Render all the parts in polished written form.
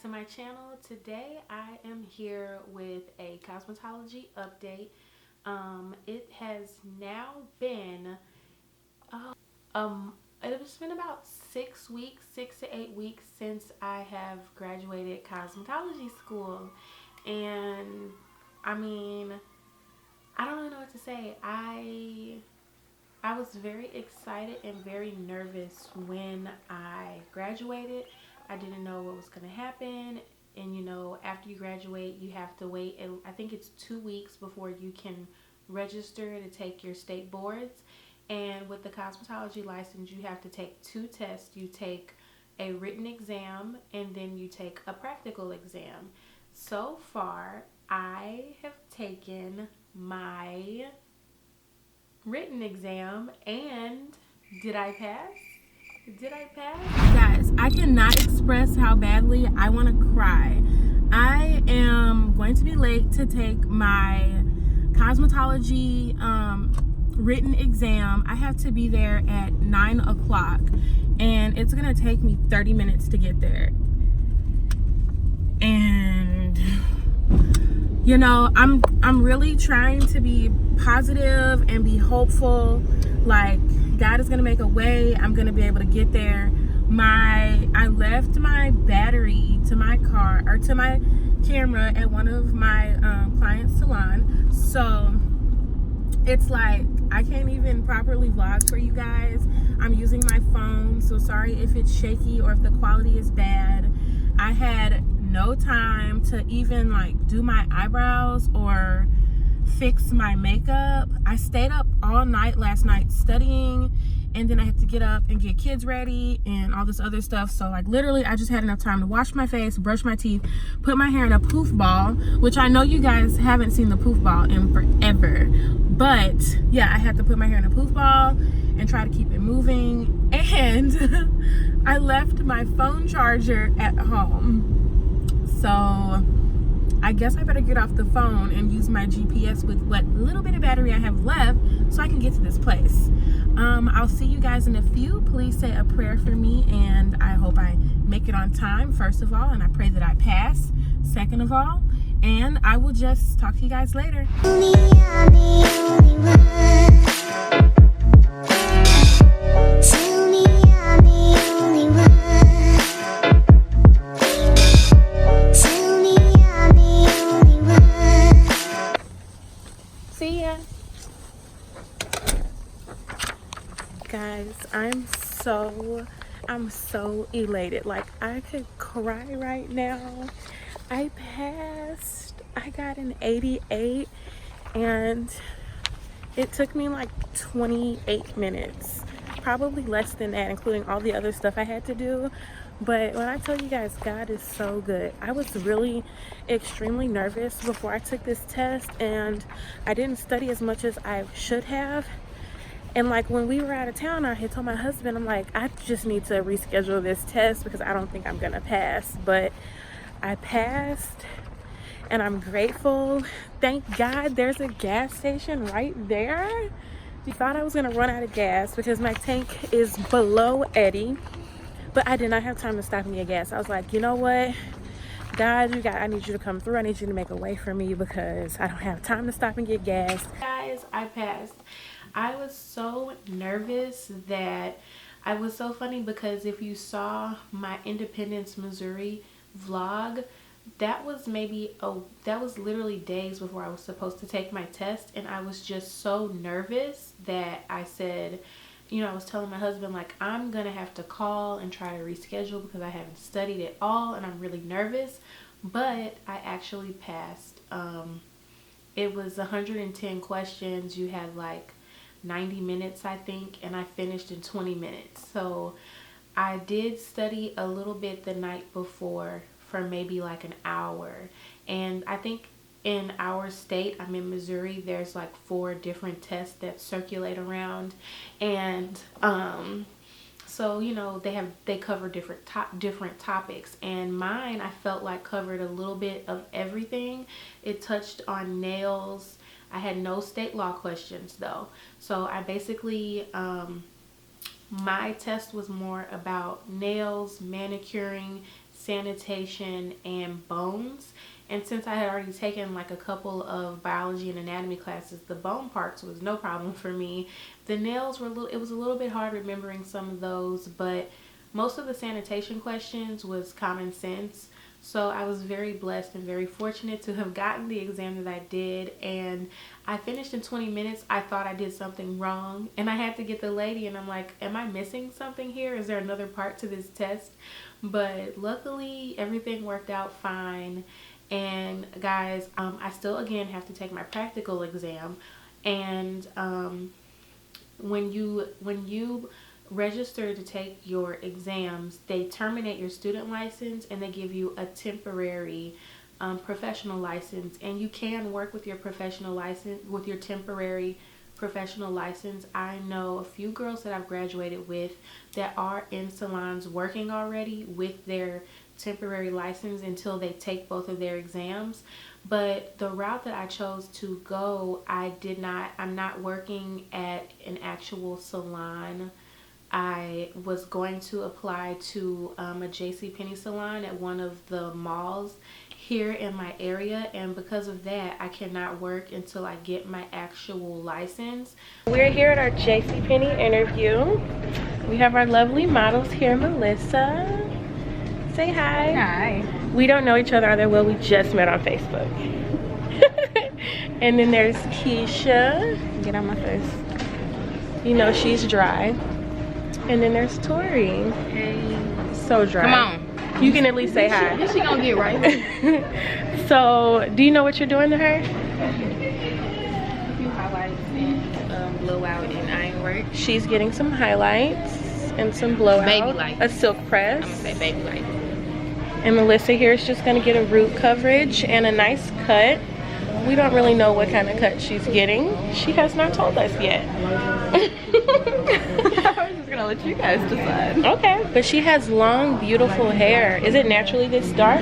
to my channel. Today I am here with a cosmetology update. It has now been it's been about 6 weeks, 6 to 8 weeks since I have graduated cosmetology school. And I mean, I don't really know what to say. I was very excited and very nervous when I graduated. I didn't know what was going to happen. And after you graduate, you have to wait. I think it's 2 weeks before you can register to take your state boards. And with the cosmetology license, you have to take two tests. You take a written exam and then you take a practical exam. So far, I have taken my written exam, and did I pass? Guys, I cannot express how badly I want to cry. I am going to be late to take my cosmetology written exam. I have to be there at 9 o'clock, and it's gonna take me 30 minutes to get there. And I'm really trying to be positive and be hopeful. Like, God is gonna make a way. I'm gonna be able to get there. I left my battery to my car, or to my camera, at one of my clients' salon. So it's like I can't even properly vlog for you guys. I'm using my phone, so sorry if it's shaky or if the quality is bad. I had no time to even do my eyebrows or fix my makeup. I stayed up all night last night studying, and then I had to get up and get kids ready and all this other stuff. So literally I just had enough time to wash my face, brush my teeth, put my hair in a poof ball, which I know you guys haven't seen the poof ball in forever. But yeah, I had to put my hair in a poof ball and try to keep it moving. And I left my phone charger at home. So I guess I better get off the phone and use my GPS with what little bit of battery I have left so I can get to this place. I'll see you guys in a few. Please say a prayer for me, and I hope I make it on time, first of all, and I pray that I pass, second of all, and I will just talk to you guys later. See ya. Guys, I'm so elated. Like, I could cry right now. I passed. I got an 88, and it took me 28 minutes, probably less than that, including all the other stuff I had to do. But when I tell you guys, God is so good. I was really extremely nervous before I took this test, and I didn't study as much as I should have. And when we were out of town, I had told my husband, I'm like, I just need to reschedule this test because I don't think I'm gonna pass. But I passed, and I'm grateful. Thank God there's a gas station right there. I thought I was gonna run out of gas because my tank is below Eddie, but I did not have time to stop and get gas. I was like, you know what, God, I need you to come through. I need you to make a way for me because I don't have time to stop and get gas. Guys, I passed. I was so nervous that I was so funny because if you saw my Independence, Missouri vlog, that was literally days before I was supposed to take my test, and I was just so nervous that I said, I was telling my husband, I'm gonna have to call and try to reschedule because I haven't studied at all and I'm really nervous. But I actually passed. It was 110 questions. You had 90 minutes, I think, and I finished in 20 minutes. So I did study a little bit the night before for maybe an hour. And I think in our state, I'm in Missouri, there's 4 different tests that circulate around. And so they cover different topics, and mine, I felt covered a little bit of everything. It touched on nails. I had no state law questions though. So I basically my test was more about nails, manicuring, sanitation, and bones. And since I had already taken like a couple of biology and anatomy classes, the bone parts was no problem for me. The nails were it was a little bit hard remembering some of those, but most of the sanitation questions was common sense. So I was very blessed and very fortunate to have gotten the exam that I did, and I finished in 20 minutes. I thought I did something wrong, and I had to get the lady, and I'm like, am I missing something here? Is there another part to this test? But luckily everything worked out fine. And guys, I still again have to take my practical exam, and when you register to take your exams, they terminate your student license and they give you a temporary professional license, and you can work with your professional license, with your temporary professional license. I know a few girls that I've graduated with that are in salons working already with their temporary license until they take both of their exams. But the route that I chose to go, I'm not working at an actual salon. I was going to apply to a JCPenney salon at one of the malls here in my area, and because of that I cannot work until I get my actual license. We're here at our JCPenney interview. We have our lovely models here. Melissa, say hi. Hi. We don't know each other either. Well, we just met on Facebook. And then there's Keisha. Get on my face. You know she's dry. And then there's Tori. Hey. So dry. Come on. You can at least say hi. Is she gonna get right? So, do you know what you're doing to her? A few highlights and blowout and ironwork. She's getting some highlights and some blowout. Baby lights. A silk press. I'm gonna say baby lights. And Melissa here is just gonna get a root coverage and a nice cut. We don't really know what kind of cut she's getting. She has not told us yet. I was just gonna let you guys decide. Okay, but she has long, beautiful hair. Is it naturally this dark?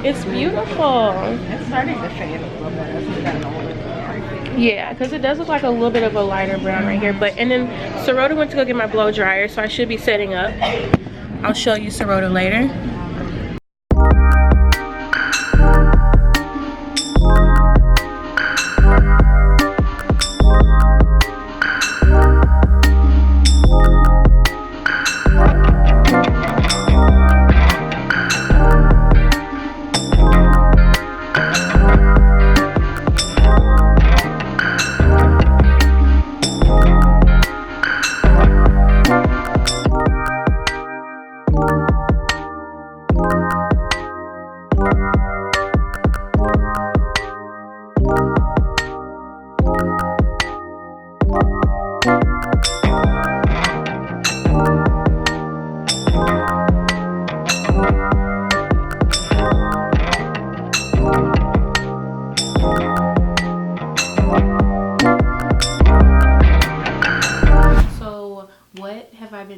It's beautiful. It's starting to fade a little bit. I don't know what it's like. Yeah, because it does look like a little bit of a lighter brown right here. But and then Sorota went to go get my blow dryer, so I should be setting up. I'll show you Sorota later.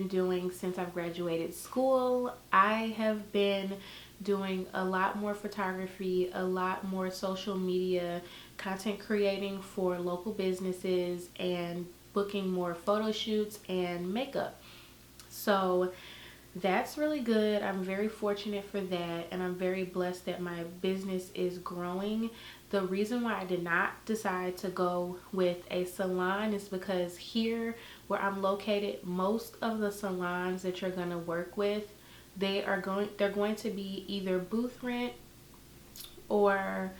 Doing since I've graduated school, I have been doing a lot more photography, a lot more social media content creating for local businesses, and booking more photo shoots and makeup. So that's really good. I'm very fortunate for that, and I'm very blessed that my business is growing. The reason why I did not decide to go with a salon is because here where I'm located, most of the salons that you're going to work with, they're going to be either booth rent or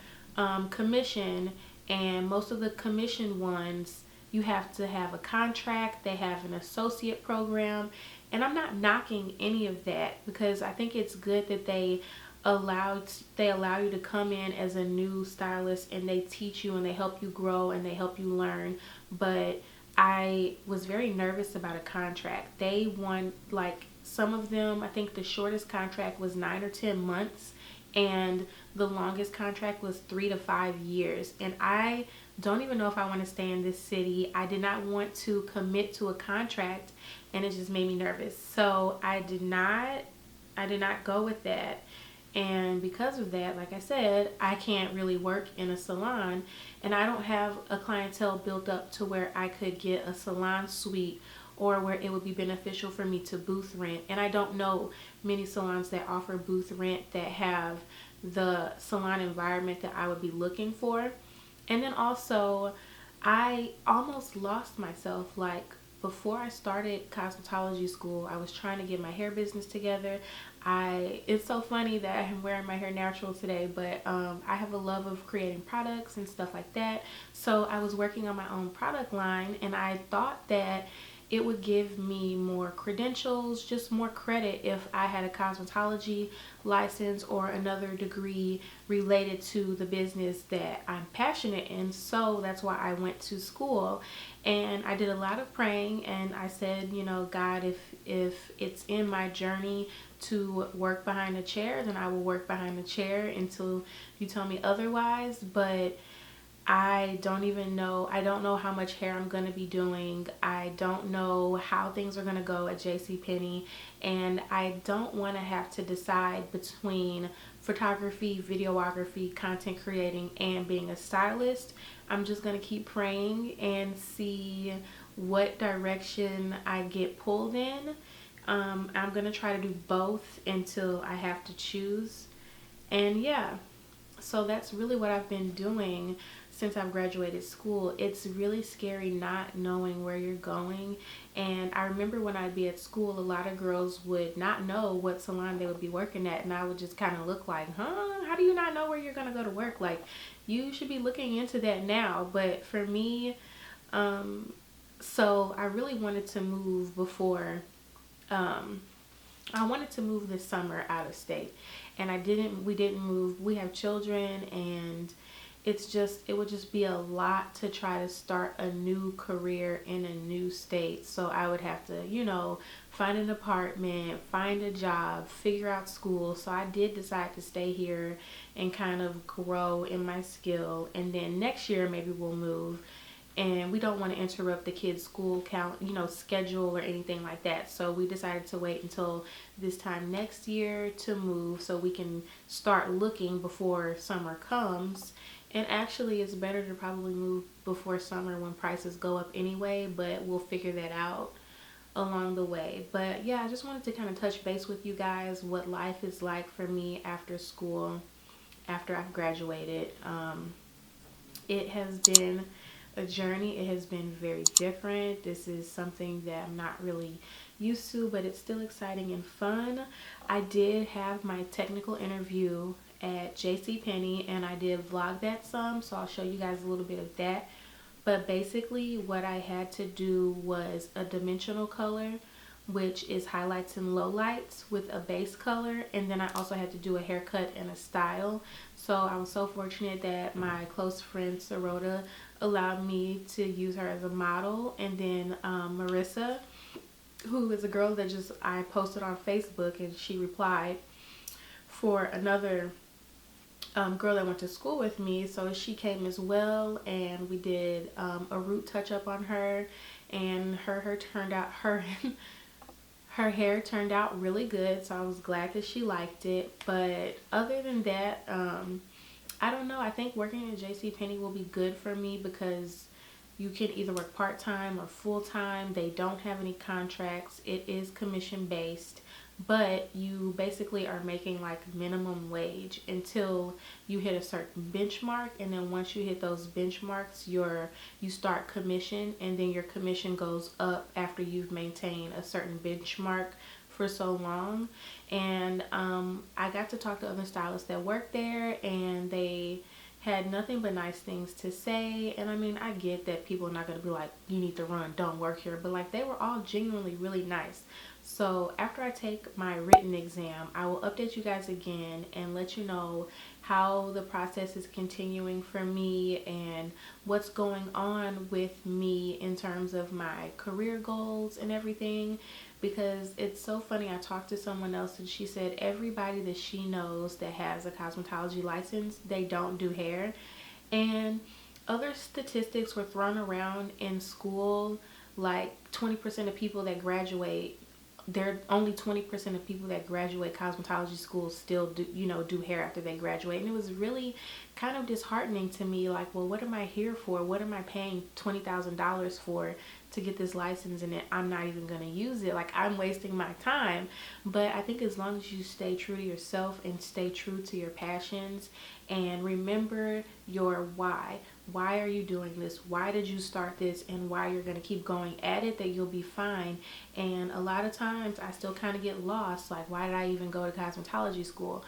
commission, and most of the commission ones you have to have a contract. They have an associate program, and I'm not knocking any of that because I think it's good that they allow you to come in as a new stylist, and they teach you and they help you grow and they help you learn. But I was very nervous about a contract. They want, like, some of them, I think the shortest contract was 9 or 10 months, and the longest contract was 3 to 5 years. And I don't even know if I want to stay in this city. I did not want to commit to a contract, and it just made me nervous. So I did not go with that. And because of that, like I said, I can't really work in a salon, and I don't have a clientele built up to where I could get a salon suite or where it would be beneficial for me to booth rent. And I don't know many salons that offer booth rent that have the salon environment that I would be looking for. And then also, I almost lost myself. Like, before I started cosmetology school, I was trying to get my hair business together. It's so funny that I'm wearing my hair natural today, but I have a love of creating products and stuff like that. So I was working on my own product line, and I thought that it would give me more credentials, just more credit, if I had a cosmetology license or another degree related to the business that I'm passionate in. So that's why I went to school, and I did a lot of praying, and I said, you know, God, if it's in my journey to work behind a chair, then I will work behind the chair until you tell me otherwise. But I don't even know. I don't know how much hair I'm going to be doing. I don't know how things are going to go at JCPenney. And I don't want to have to decide between photography, videography, content creating, and being a stylist. I'm just going to keep praying and see what direction I get pulled in. I'm going to try to do both until I have to choose. And yeah, so that's really what I've been doing since I've graduated school. It's really scary not knowing where you're going. And I remember when I'd be at school, a lot of girls would not know what salon they would be working at, and I would just kind of look like, how do you not know where you're gonna go to work? Like, you should be looking into that now. But for me, so I really wanted to move before I wanted to move this summer out of state, and we didn't move. We have children, and it would just be a lot to try to start a new career in a new state. So I would have to, you know, find an apartment, find a job, figure out school. So I did decide to stay here and kind of grow in my skill. And then next year, maybe we'll move. And we don't want to interrupt the kids' school schedule or anything like that. So we decided to wait until this time next year to move, so we can start looking before summer comes. And actually, it's better to probably move before summer when prices go up anyway, but we'll figure that out along the way. But yeah, I just wanted to kind of touch base with you guys what life is like for me after school, after I've graduated. It has been a journey. It has been very different. This is something that I'm not really used to, but it's still exciting and fun. I did have my technical interview at JCPenney, and I did vlog that some, so I'll show you guys a little bit of that. But basically what I had to do was a dimensional color, which is highlights and lowlights with a base color, and then I also had to do a haircut and a style. So I was so fortunate that my close friend Sarota allowed me to use her as a model, and then Marissa, who is a girl that I posted on Facebook, and she replied for another girl that went to school with me, so she came as well, and we did a root touch up on her, and her hair turned out really good, so I was glad that she liked it. But other than that, I don't know. I think working at JCPenney will be good for me because you can either work part-time or full-time. They don't have any contracts. It is commission-based, but you basically are making like minimum wage until you hit a certain benchmark, and then once you hit those benchmarks, you start commission, and then your commission goes up after you've maintained a certain benchmark for so long. And I got to talk to other stylists that work there, and they had nothing but nice things to say. And I mean, I get that people are not going to be like, you need to run, don't work here, but like, they were all genuinely really nice. So after I take my written exam, I will update you guys again and let you know how the process is continuing for me and what's going on with me in terms of my career goals and everything. Because it's so funny, I talked to someone else and she said everybody that she knows that has a cosmetology license, they don't do hair. And other statistics were thrown around in school, like 20% of people that graduate, only 20% of people that graduate cosmetology school still do hair after they graduate. And it was really kind of disheartening to me, like, well, what am I here for? What am I paying $20,000 for to get this license and I'm not even going to use it. Like, I'm wasting my time. But I think as long as you stay true to yourself and stay true to your passions and remember your why. Why are you doing this? Why did you start this? And why you're going to keep going at it, that you'll be fine. And a lot of times I still kind of get lost. Like, why did I even go to cosmetology school?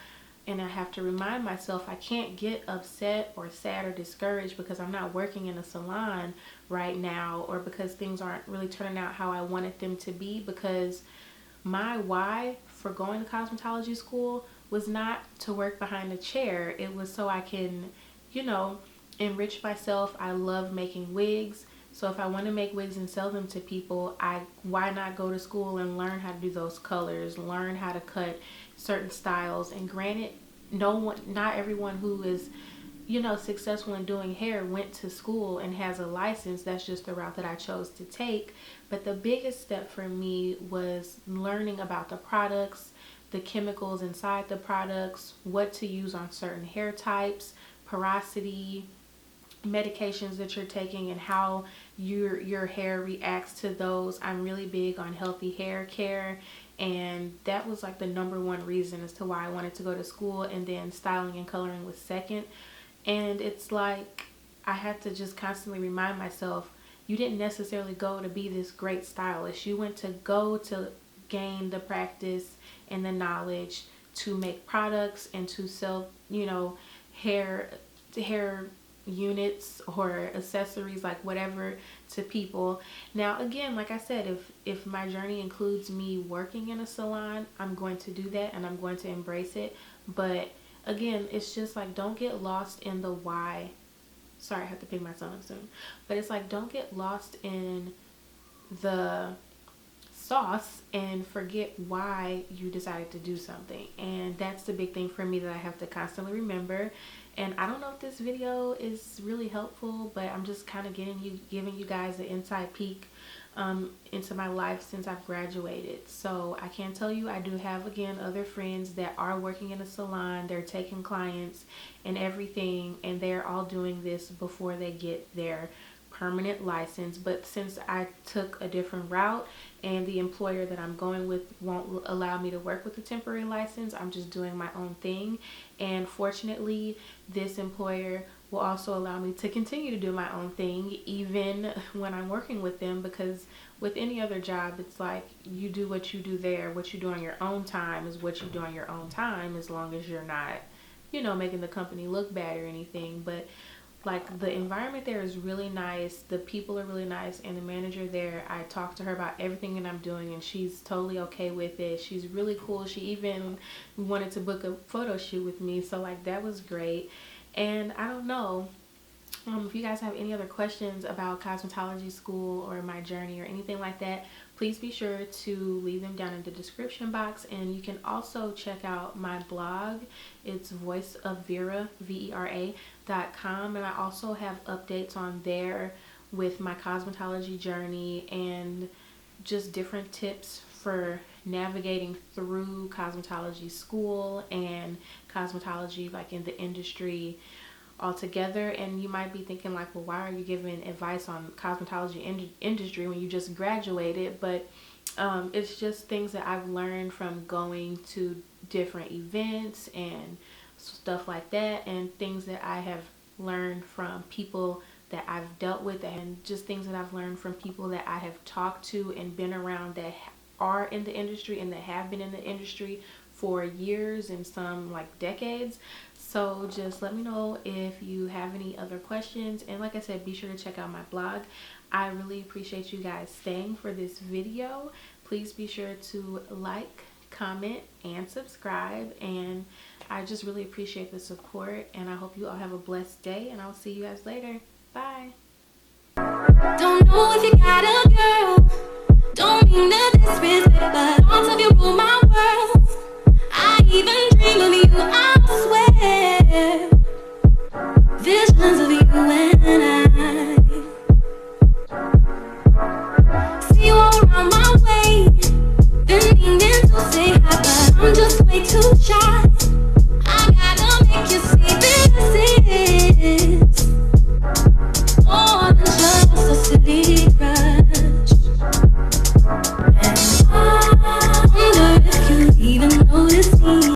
And I have to remind myself I can't get upset or sad or discouraged because I'm not working in a salon right now, or because things aren't really turning out how I wanted them to be, because my why for going to cosmetology school was not to work behind a chair. It was so I can, you know, enrich myself. I love making wigs. So if I want to make wigs and sell them to people, why not go to school and learn how to do those colors, learn how to cut certain styles? And granted, not everyone who is, you know, successful in doing hair went to school and has a license. That's just the route that I chose to take. But the biggest step for me was learning about the products, the chemicals inside the products, what to use on certain hair types, porosity, medications that you're taking, and how your hair reacts to those. I'm really big on healthy hair care, and that was like the #1 reason as to why I wanted to go to school. And then styling and coloring was second. And it's like I had to just constantly remind myself, you didn't necessarily go to be this great stylist. You went to go to gain the practice and the knowledge to make products and to sell, you know, hair units or accessories, like whatever, to people. Now again, like I said, if my journey includes me working in a salon, I'm going to do that and I'm going to embrace it. But again, it's just like, don't get lost in the why. Sorry, I have to pick my son up soon. But it's like, don't get lost in the sauce and forget why you decided to do something. And that's the big thing for me that I have to constantly remember. And I don't know if this video is really helpful, but I'm just kind of giving you guys an inside peek into my life since I've graduated. So I can tell you, I do have, again, other friends that are working in a salon. They're taking clients and everything, and they're all doing this before they get their permanent license. But since I took a different route and the employer that I'm going with won't allow me to work with a temporary license, I'm just doing my own thing. And fortunately, this employer will also allow me to continue to do my own thing even when I'm working with them, because with any other job, it's like, you do what you do there. What you do on your own time is what you do on your own time, as long as you're not, you know, making the company look bad or anything. But like, the environment there is really nice, the people are really nice, and the manager there, I talked to her about everything that I'm doing and she's totally okay with it. She's really cool. She even wanted to book a photo shoot with me, so like, that was great. And I don't know, if you guys have any other questions about cosmetology school or my journey or anything like that, please be sure to leave them down in the description box. And you can also check out my blog. It's voiceofvera, Vera.com. And I also have updates on there with my cosmetology journey and just different tips for navigating through cosmetology school and cosmetology, like, in the industry altogether. And you might be thinking like, well, why are you giving advice on cosmetology industry when you just graduated? But it's just things that I've learned from going to different events and stuff like that, and things that I have learned from people that I've dealt with, and just things that I've learned from people that I have talked to and been around that are in the industry and that have been in the industry for years and some like decades. So just let me know if you have any other questions, and like I said, be sure to check out my blog. I really appreciate you guys staying for this video. Please be sure to like, comment, and subscribe, and I just really appreciate the support, and I hope you all have a blessed day, and I'll see you guys later. Bye. Don't know if you got a girl, don't mean to disrespect, but on top you rule my